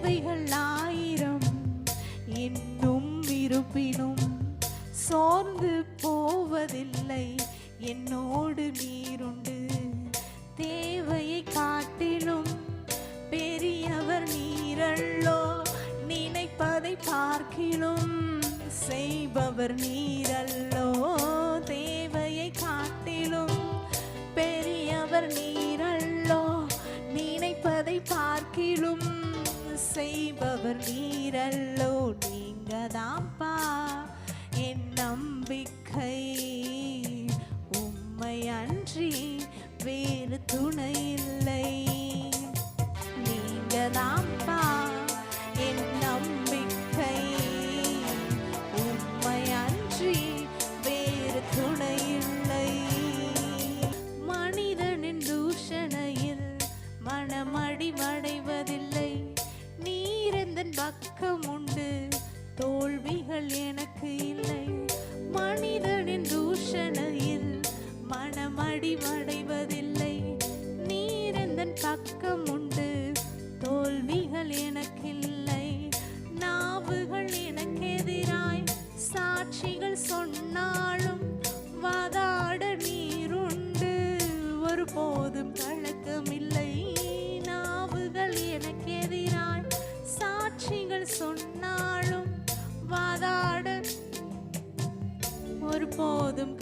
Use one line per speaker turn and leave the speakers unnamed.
தேவைகள் ஆயிரம் இன்னும் இருப்பினும் சோர்ந்து போவதில்லை, என்னோடு நீருண்டு. தேவையை காட்டிலும் பெரியவர் நீரல்லோ, நினைப்பதை பார்க்கிலும் செய்பவர் நீரல்லோ. தேவையை காட்டிலும் பெரியவர் நீரல்லோ, நினைப்பதை பார்க்கிலும் செய்பவர் நீரல்லோ. நீங்க தான்ப்பா என் நம்பிக்கை, உம்மை அன்றி வேறு துணை இல்லை. நீங்க தான்ப்பா என் நம்பிக்கை, உம்மை அன்றி வேறு துணை இல்லை. மனிதனின் தூஷணையில் மனமடிவடைவதில்லை, நீரெந்தன் பக்கம் உண்டு, தோல்விகள் எனக்கு இல்லை. மனிதனின் தூஷணையில் மனமடிவடைவதில்லை, நீரெந்தன் பக்கம் உண்டு, தோல்விகள் எனக்கில்லை. நாவுகள் எனக்கு எதிராய் சாட்சிகள் சொன்னாலும் வாதாட நீருண்டு, ஒருபோதும் கலக்கமில்லை. நாவுகள் எனக்கு எதிராய் சாட்சிகள் சொன்னாலும் வாதாட ஒருபோதும்